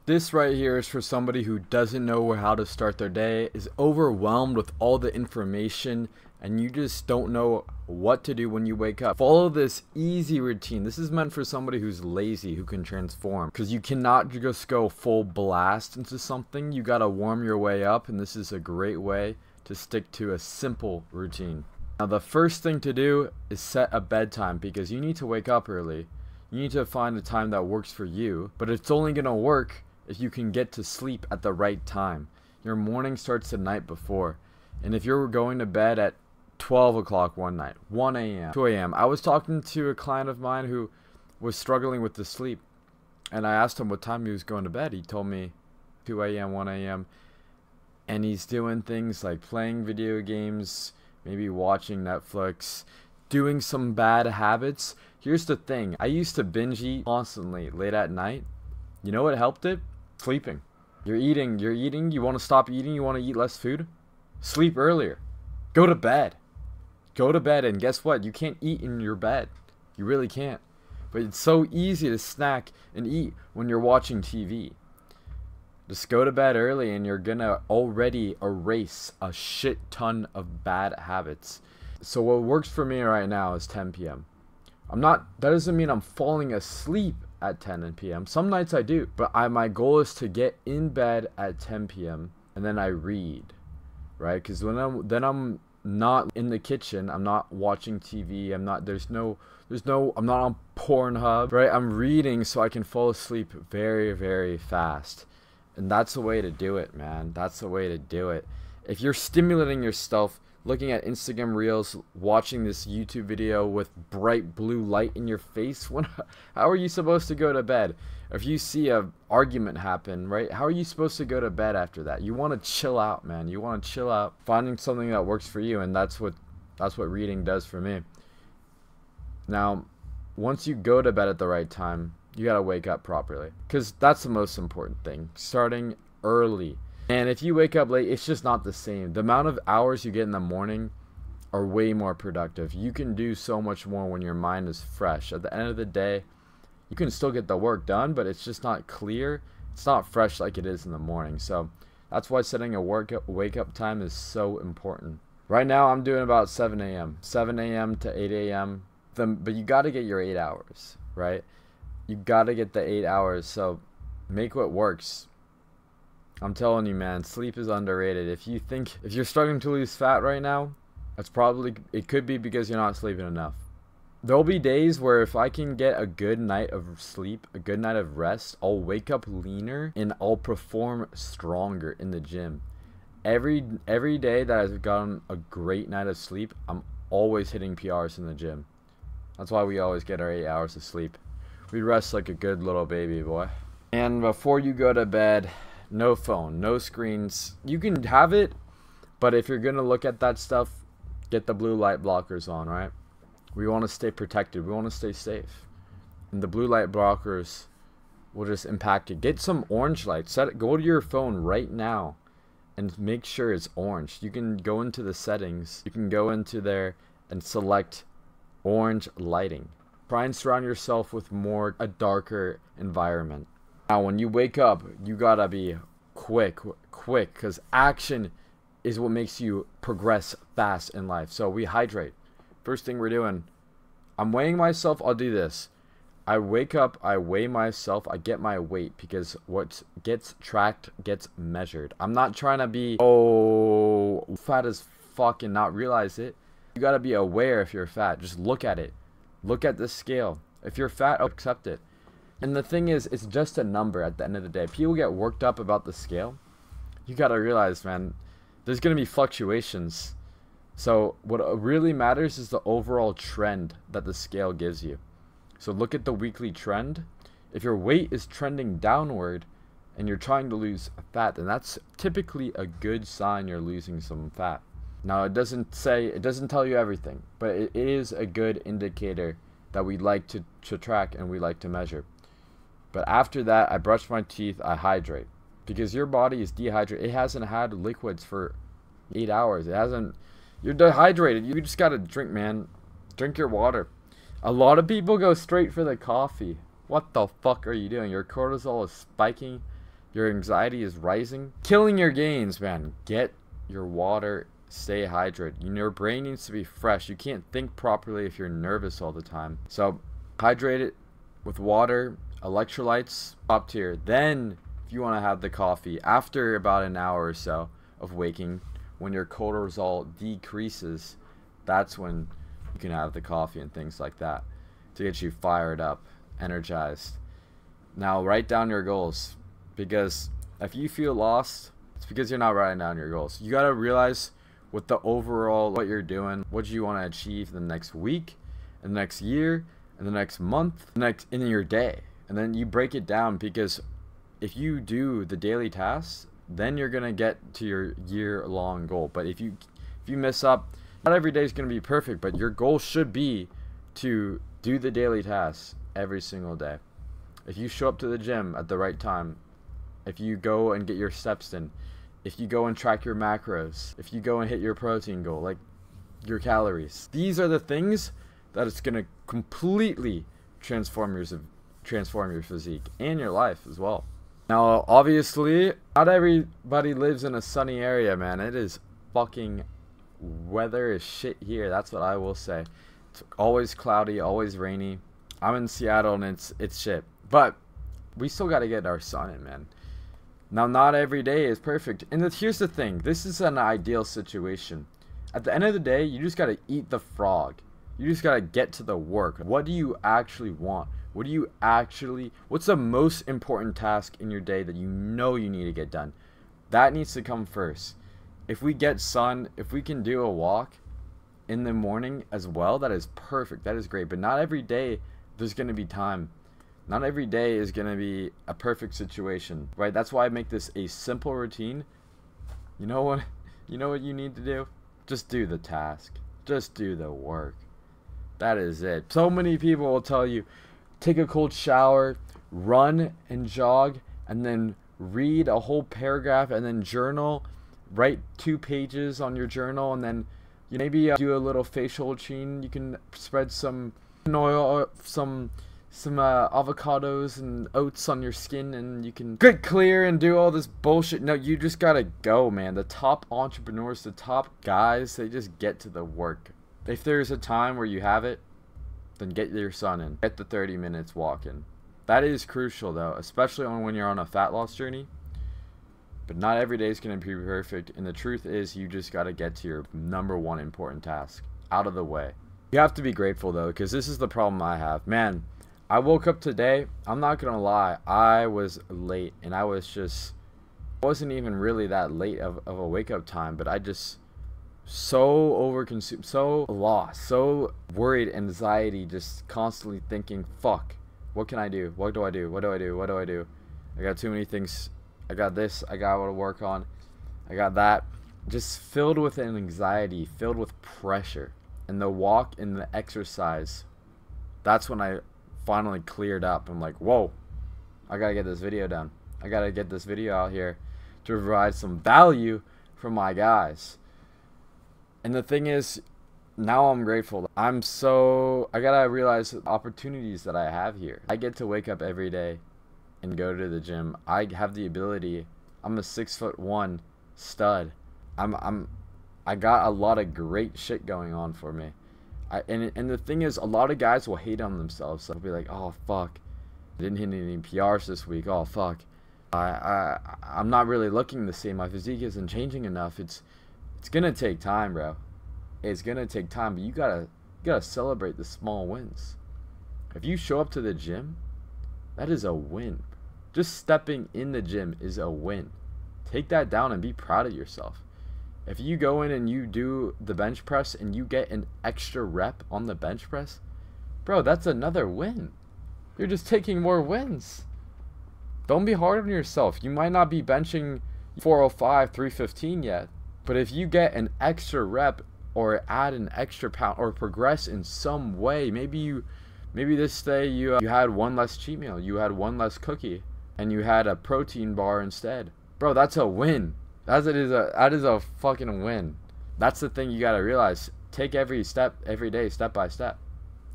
This right here is for somebody who doesn't know how to start their day, is overwhelmed with all the information, and you just don't know what to do when you wake up. Follow this easy routine. This is meant for somebody who's lazy, who can transform, because you cannot just go full blast into something. You gotta warm your way up, and this is a great way to stick to a simple routine. Now the first thing to do is set a bedtime, because you need to wake up early. You need to find a time that works for you, but it's only gonna work if you can get to sleep at the right time. Your morning starts the night before. And if you're going to bed at 12 o'clock one night, 1 a.m., 2 a.m. I was talking to a client of mine who was struggling with the sleep. And I asked him what time he was going to bed. He told me 2 a.m., 1 a.m. And he's doing things like playing video games, maybe watching Netflix, doing some bad habits. Here's the thing. I used to binge eat constantly late at night. You know what helped it? Sleeping. You're eating, you want to stop eating, you want to eat less food? Sleep earlier. Go to bed. Go to bed, and guess what? You can't eat in your bed. You really can't. But it's so easy to snack and eat when you're watching TV. Just go to bed early and you're gonna already erase a shit ton of bad habits. So what works for me right now is 10 p.m. That doesn't mean I'm falling asleep at 10 p.m. Some nights I do, but my goal is to get in bed at 10 p.m. and then I read, right? Because I'm not in the kitchen, I'm not watching TV, I'm not on Pornhub, right? I'm reading so I can fall asleep very, very fast. And that's the way to do it, man. That's the way to do it. If you're stimulating yourself, looking at Instagram Reels, watching this YouTube video with bright blue light in your face, how are you supposed to go to bed? If you see an argument happen, right, how are you supposed to go to bed after that? You want to chill out, man. You want to chill out, finding something that works for you, and that's what reading does for me. Now, once you go to bed at the right time, you got to wake up properly, because that's the most important thing, starting early. And if you wake up late, it's just not the same. The amount of hours you get in the morning are way more productive. You can do so much more when your mind is fresh. At the end of the day, you can still get the work done, but it's just not clear. It's not fresh like it is in the morning. So that's why setting a wake up time is so important. Right now, I'm doing about 7 a.m. 7 a.m. to 8 a.m. But you got to get your 8 hours, right? You got to get the 8 hours. So make what works. I'm telling you, man, sleep is underrated. If you're struggling to lose fat right now, it could be because you're not sleeping enough. There'll be days where if I can get a good night of sleep, a good night of rest, I'll wake up leaner and I'll perform stronger in the gym. Every day that I've gotten a great night of sleep, I'm always hitting PRs in the gym. That's why we always get our 8 hours of sleep. We rest like a good little baby boy. And before you go to bed, no phone, no screens. You can have it, but if you're gonna look at that stuff, get the blue light blockers on, right? We want to stay protected. We want to stay safe. And the blue light blockers will just impact you. Get some orange lights. Go to your phone right now and make sure it's orange. You can go into the settings. You can go into there and select orange lighting. Try and surround yourself with a darker environment. Now, when you wake up, you gotta be quick, because action is what makes you progress fast in life. So we hydrate. First thing we're doing, I'm weighing myself. I'll do this. I wake up, I weigh myself, I get my weight, because what gets tracked gets measured. I'm not trying to be, fat as fuck and not realize it. You gotta be aware if you're fat. Just look at it. Look at the scale. If you're fat, accept it. And the thing is, it's just a number at the end of the day. People get worked up about the scale. You gotta realize, man, there's gonna be fluctuations. So what really matters is the overall trend that the scale gives you. So look at the weekly trend. If your weight is trending downward and you're trying to lose fat, then that's typically a good sign you're losing some fat. Now, it doesn't tell you everything, but it is a good indicator that we like to track and we like to measure. But after that, I brush my teeth, I hydrate. Because your body is dehydrated. It hasn't had liquids for 8 hours. You're dehydrated. You just gotta drink, man. Drink your water. A lot of people go straight for the coffee. What the fuck are you doing? Your cortisol is spiking. your anxiety is rising, killing your gains, man. Get your water, stay hydrated. Your brain needs to be fresh. You can't think properly if you're nervous all the time. So hydrate it with water, electrolytes, top tier. Then if you want to have the coffee after about an hour or so of waking, when your cortisol decreases, that's when you can have the coffee and things like that to get you fired up, energized. Now write down your goals, because if you feel lost, it's because you're not writing down your goals. You got to realize with the overall what you're doing, what you want to achieve the next week, the next year, and the next month, in your day. And then you break it down, because if you do the daily tasks, then you're gonna get to your year-long goal. But if you mess up, not every day is gonna be perfect, but your goal should be to do the daily tasks every single day. If you show up to the gym at the right time, if you go and get your steps in, if you go and track your macros, if you go and hit your protein goal, like your calories, these are the things that it's gonna completely transform your physique and your life as well. Now, obviously, not everybody lives in a sunny area, man. It is fucking weather is shit here. That's what I will say. It's always cloudy, always rainy. I'm in Seattle and it's shit. But we still got to get our sun in, man. Now, not every day is perfect. And here's the thing. This is an ideal situation. At the end of the day, you just got to eat the frog. You just got to get to the work. What do you actually want? What's the most important task in your day that you know you need to get done? That needs to come first. If we get sun, if we can do a walk in the morning as well, that is perfect. That is great. But not every day there's going to be time. Not every day is going to be a perfect situation, right? That's why I make this a simple routine. You know what you need to do? Just do the task. Just do the work. That is it. So many people will tell you, take a cold shower, run and jog, and then read a whole paragraph, and then journal, write 2 pages on your journal, and then you maybe do a little facial routine. You can spread some oil, some avocados and oats on your skin, and you can get clear and do all this bullshit. No, you just gotta go, man. The top entrepreneurs, the top guys, they just get to the work. If there's a time where you have it, then get your sun in. Get the 30 minutes walking. That is crucial, though, especially when you're on a fat loss journey. But not every day is going to be perfect, and the truth is you just got to get to your #1 important task out of the way. You have to be grateful, though, because this is the problem I have. Man, I woke up today, I'm not going to lie, I was late, and I wasn't even really that late of a wake-up time, but I just so overconsumed, so lost, so worried, anxiety, just constantly thinking, fuck, what can I do? What do I do? What do I do? What do I do? I got too many things. I got this, I got to work on, I got that. Just filled with an anxiety, filled with pressure. And the walk and the exercise, that's when I finally cleared up. I'm like, whoa, I gotta get this video done. I gotta get this video out here to provide some value for my guys. And the thing is, now I'm grateful. I gotta realize the opportunities that I have here. I get to wake up every day and go to the gym. I have the ability. I'm a 6'1" stud. I got a lot of great shit going on for me. And the thing is, a lot of guys will hate on themselves. So they'll be like, oh fuck, I didn't hit any PRs this week. Oh fuck, I'm not really looking the same. My physique isn't changing enough. It's gonna take time, bro. It's gonna take time, but you gotta celebrate the small wins. If you show up to the gym, that is a win. Just stepping in the gym is a win. Take that down and be proud of yourself. If you go in and you do the bench press and you get an extra rep on the bench press, bro, that's another win. You're just taking more wins. Don't be hard on yourself. You might not be benching 405, 315 yet, but if you get an extra rep or add an extra pound or progress in some way, maybe this day you had one less cheat meal, you had one less cookie, and you had a protein bar instead. Bro, that's a win. That is a fucking win. That's the thing you gotta realize. Take every step, every day, step by step,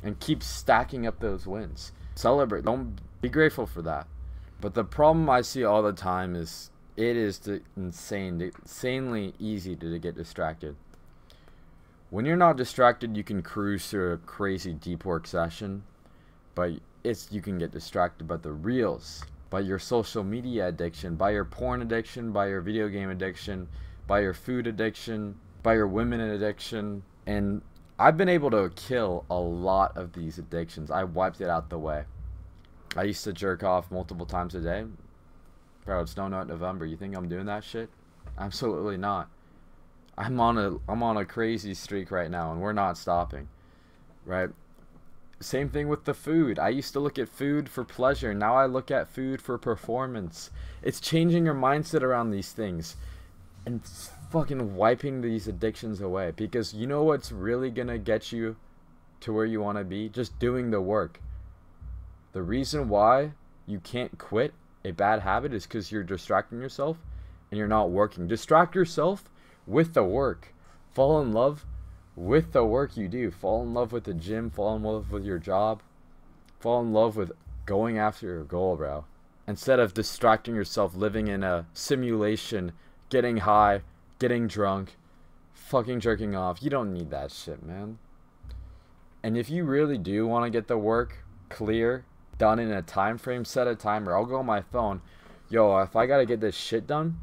and keep stacking up those wins. Celebrate. Don't be grateful for that. But the problem I see all the time is it is insanely easy to get distracted. When you're not distracted, you can cruise through a crazy deep work session, but you can get distracted by the reels, by your social media addiction, by your porn addiction, by your video game addiction, by your food addiction, by your women addiction. And I've been able to kill a lot of these addictions. I wiped it out the way. I used to jerk off multiple times a day. Bro, it's not November. You think I'm doing that shit? Absolutely not. I'm on a crazy streak right now, and we're not stopping. Right? Same thing with the food. I used to look at food for pleasure. Now I look at food for performance. It's changing your mindset around these things and fucking wiping these addictions away. Because you know what's really gonna get you to where you want to be? Just doing the work. The reason why you can't quit a bad habit is because you're distracting yourself and you're not working. Distract yourself with the work. Fall in love with the work you do. Fall in love with the gym. Fall in love with your job. Fall in love with going after your goal, bro. Instead of distracting yourself, living in a simulation, getting high, getting drunk, fucking jerking off. You don't need that shit, man. And if you really do want to get the work clear, done in a time frame, set a timer. I'll go on my phone. Yo, if I gotta get this shit done,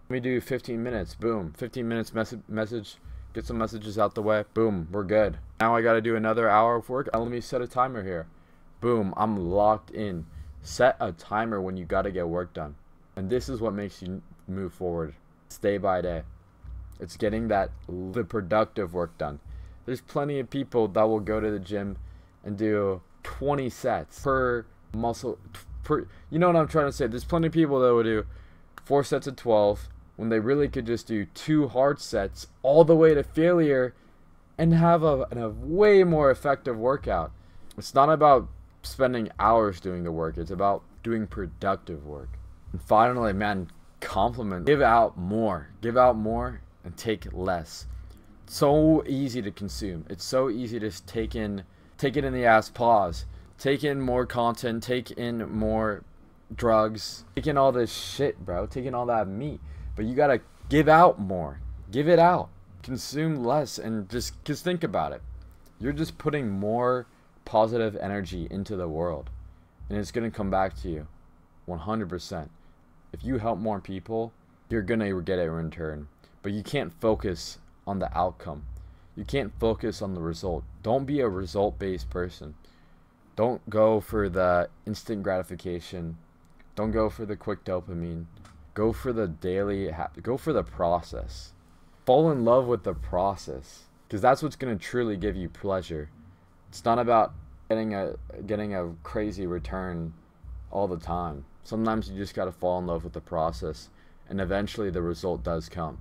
let me do 15 minutes. Boom. 15 minutes message. Get some messages out the way. Boom. We're good. Now I gotta do another hour of work. Let me set a timer here. Boom. I'm locked in. Set a timer when you gotta get work done. And this is what makes you move forward. It's day by day. It's getting the productive work done. There's plenty of people that will go to the gym and do 20 sets per muscle. You know what I'm trying to say? There's plenty of people that will do 4 sets of 12 when they really could just do 2 hard sets all the way to failure and have a way more effective workout. It's not about spending hours doing the work. It's about doing productive work. And finally, man, compliment. Give out more. Give out more and take less. It's so easy to consume. It's so easy to just take it in the ass, pause. Take in more content, take in more drugs, take in all this shit, bro. Take in all that meat. But you gotta give out more. Give it out. Consume less and just think about it. You're just putting more positive energy into the world. And it's gonna come back to you 100%. If you help more people, you're gonna get it in return. But you can't focus on the outcome. You can't focus on the result. Don't be a result-based person. Don't go for the instant gratification. Don't go for the quick dopamine. Go for the go for the process. Fall in love with the process, because that's what's going to truly give you pleasure. It's not about getting a crazy return all the time. Sometimes you just got to fall in love with the process, and eventually the result does come.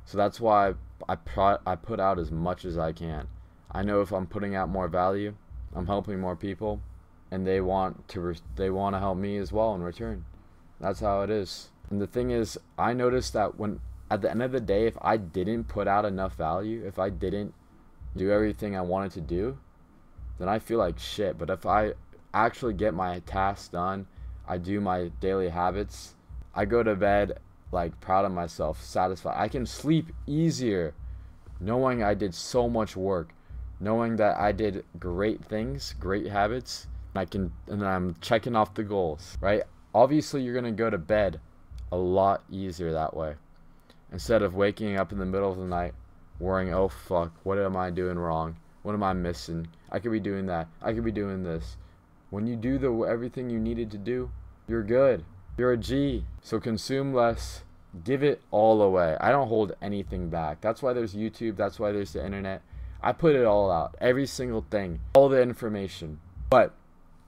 So that's why I put out as much as I can. I know if I'm putting out more value, I'm helping more people, and they want to help me as well in return. That's how it is. And the thing is, I noticed that at the end of the day, if I didn't put out enough value, if I didn't do everything I wanted to do, then I feel like shit. But if I actually get my tasks done, I do my daily habits, I go to bed like proud of myself, satisfied. I can sleep easier knowing I did so much work, knowing that I did great things, great habits, and I'm checking off the goals, right? Obviously, you're going to go to bed a lot easier that way. Instead of waking up in the middle of the night worrying, oh fuck, what am I doing wrong? What am I missing? I could be doing that. I could be doing this. When you do everything you needed to do, you're good. You're a G. So consume less. Give it all away. I don't hold anything back. That's why there's YouTube. That's why there's the internet. I put it all out. Every single thing. All the information. But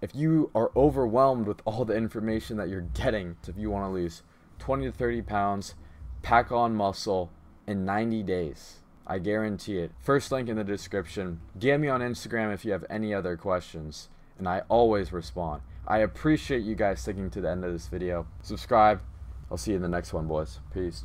if you are overwhelmed with all the information that you're getting, if you want to lose 20 to 30 pounds, pack on muscle in 90 days, I guarantee it. First link in the description. DM me on Instagram if you have any other questions, and I always respond. I appreciate you guys sticking to the end of this video. Subscribe. I'll see you in the next one, boys. Peace.